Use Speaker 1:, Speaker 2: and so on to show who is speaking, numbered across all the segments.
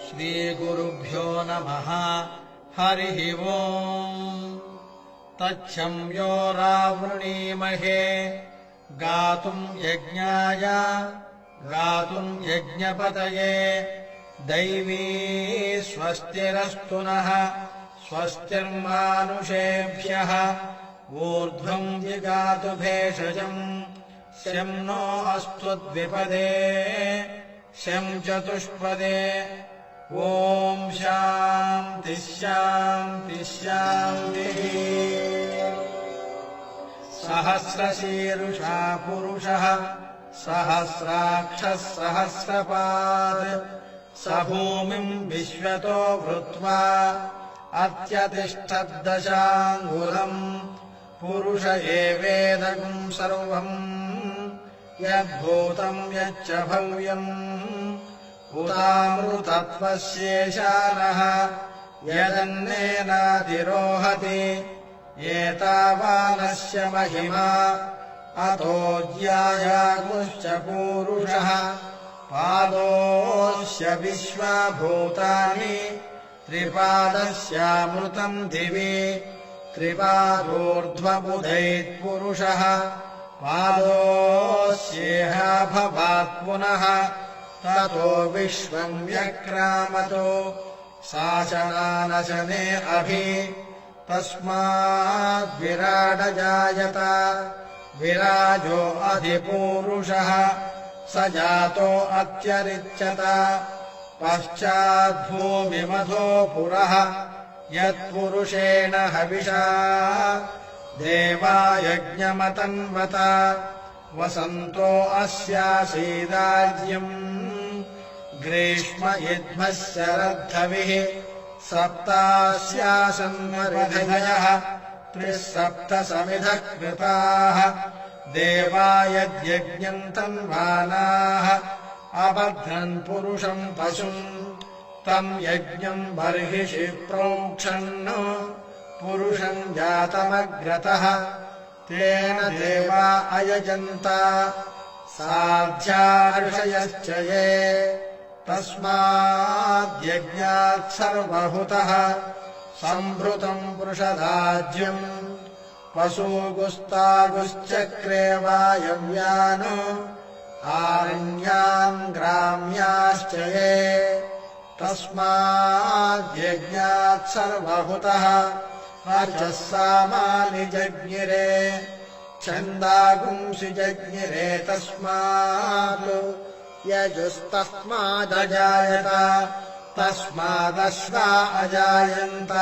Speaker 1: श्रीगुरुभ्यो नमः। हरिः ओम्। तच्छम्यो रावृणीमहे गातुम् यज्ञाय गातुम् यज्ञपतये दैवी स्वस्तिरस्तु नः स्वस्तिर्मानुषेभ्यः ऊर्ध्वम् जिगातु भेषजम् शं नो अस्तु द्विपदे शं चतुष्पदे ॐ शान्तिः शान्तिः शान्तिः। सहस्रशीर्षा पुरुषः सहस्राक्षः सहस्रपात् स भूमिम् विश्वतो भृत्वा अत्यतिष्ठद्दशाङ्गुलम् पुरुष एवेदगम् सर्वम् यद्भूतम् यच्च भव्यम् उतामृतत्वस्येषानः यदन्नेनातिरोहति एतावानस्य महिमा अतो ज्यायागुश्च पूरुषः पादोऽस्य विश्वभूतानि त्रिपादस्यामृतम् दिवि त्रिपादोर्ध्वबुधैत्पुरुषः पादोऽस्येह भवात् पुनः ततो विश्वम् व्यक्रामतो शासनानशने अभि तस्माद्विराडजायत विराजो अधिपूरुषः स जातो अत्यरिच्यत पश्चाद्भूमिमधो पुरः यत्पुरुषेण हविषा देवा यज्ञमतन्वत वसन्तो अस्यासीदाज्यम् ग्रीष्म इद्मः शरद्धविः सप्तास्यासन्मरिधयः त्रिः सप्त समिधः कृताः देवा यद्यज्ञम् तन्वानाः अबध्नन् पुरुषम् पशुम् तम् यज्ञम् बर्हिषि प्रोक्षन् पुरुषम् जातमग्रतः तेन देवा अयजन्त साध्या ऋषयश्च ये तस्माद्यज्ञात् सर्वहुतः सम्भृतम् पुरुषदाज्यम् पशूगुस्तागुश्चक्रे वायव्यान् आरण्यान् ग्राम्याश्च ये तस्माद्यज्ञात् सर्वहुतः अर्चः सामानि जज्ञिरे छन्दागुंसि जज्ञिरे तस्मात् यजुस्तस्मादजायत तस्मादश्वा अजायन्त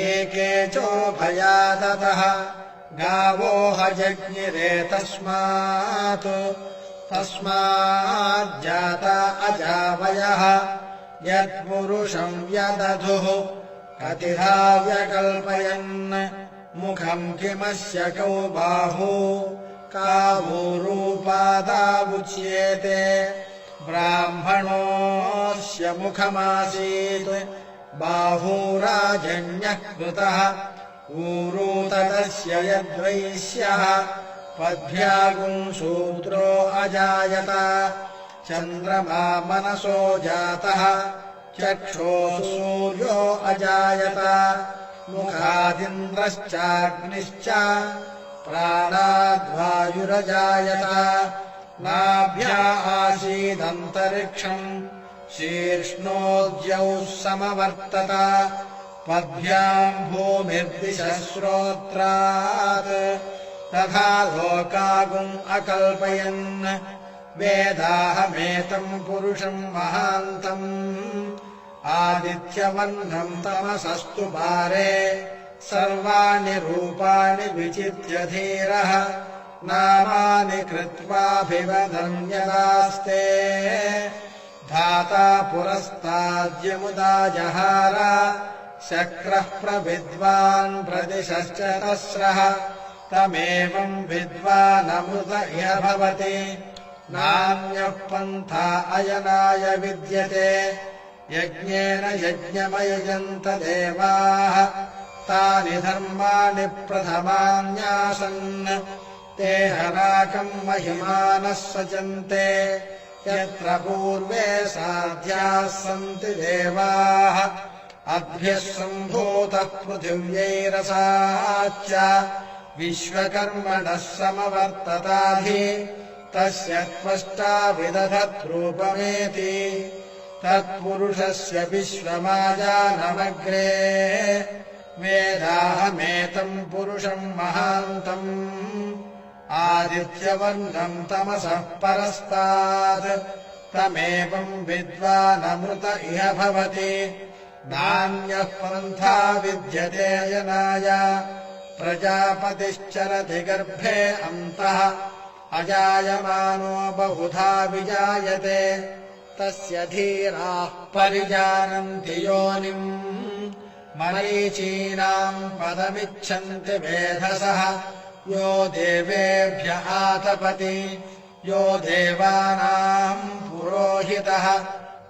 Speaker 1: एके चोभयादतः गावो हजज्ञिरे तस्मात् तस्माज्जाता अजावयः यत्पुरुषम् व्यदधुः कतिधा व्यकल्पयन् मुखम् किमस्य कौ बाहू कावूरूपादावुच्येते ब्राह्मणोऽस्य मुखमासीत् बाहूराजन्यः कृतः ऊरू तदस्य यद्वैश्यः पद्भ्यागुम् शूद्रो अजायत चन्द्रमा मनसो जातः चक्षुः सूर्यो अजायत मुखादिन्द्रश्चाग्निश्च प्राणाद्वायुरजायत नाभ्या आसीदन्तरिक्षम् शीर्ष्णोद्यौः समवर्तत पद्भ्याम् भूमिर्दिशः श्रोत्रात् तथा लोकागुम् अकल्पयन् वेदाहमेतम् पुरुषम् महान्तम् आदित्यवर्णम् तमसस्तु पारे सर्वाणि रूपाणि विचित्य धीरः नामानि कृत्वाभिवदन् यदास्ते धाता पुरस्ताद्यमुदा जहार शक्रः प्रविद्वान् प्रदिशश्च तस्रः तमेवम् विद्वानमृत ह्य भवति नान्यः पन्था अयनाय विद्यते यज्ञेन यज्ञमयजन्त देवाः तानि धर्माणि प्रथमान्यासन् ते हनाकम् महिमानः सचन्ते यत्र पूर्वे साध्याः सन्ति देवाः अद्भ्यः सम्भूतः पृथिव्यैरसाच्च विश्वकर्मणः समवर्तताधि तस्य त्वष्टा विदधद्रूपमेति तत्पुरुषस्य विश्वमाजानमग्रे वेदाहमेतम् पुरुषम् महान्तम् आदित्यवर्णम् तमसः परस्तात् तमेवम् विद्वानमृत इह भवति नान्यः पन्था विद्यते यनाय प्रजापतिश्चरति गर्भे अन्तः अजायमानो बहुधा विजायते तस्य धीराः परिजानन्ति योनिम् मरीचीनाम् पदमिच्छन्ति मेधसः यो देवेभ्य आतपति यो देवानाम् पुरोहितः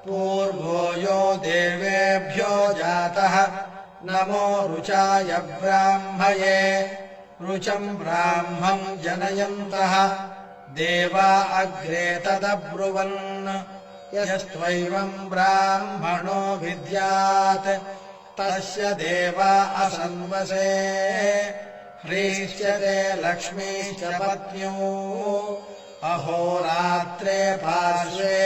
Speaker 1: पूर्वो यो देवेभ्यो जातः नमो रुचाय ब्राह्मये रुचम् ब्राह्मम् जनयन्तः देवा अग्रे तदब्रुवन् यस्त्वैवम् ब्राह्मणो विद्यात् तस्य देवा असन्वसे ह्रीष्यते लक्ष्मीश्च पत्न्यो अहोरात्रे पार्श्वे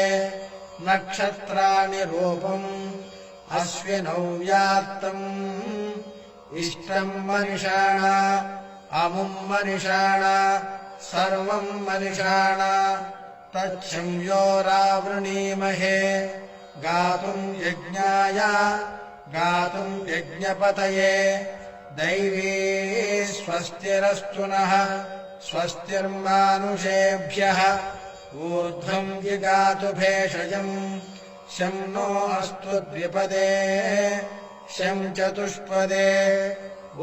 Speaker 1: नक्षत्राणि रूपम् अश्विनौ व्यात्तम् इष्टम् मनिषाण अमुम् मनिषाण सर्वम् मनिषाण तच्छंयोरावृणीमहे गातुम् यज्ञाय गातुम् यज्ञपतये दैवी स्वस्तिरस्तु नः स्वस्तिर्मानुषेभ्यः ऊर्ध्वम् जिगातु भेषजम् शं नो अस्तु द्विपदे शं चतुष्पदे ॐ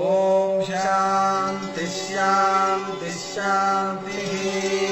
Speaker 1: शान्तिः शान्तिः शान्तिः।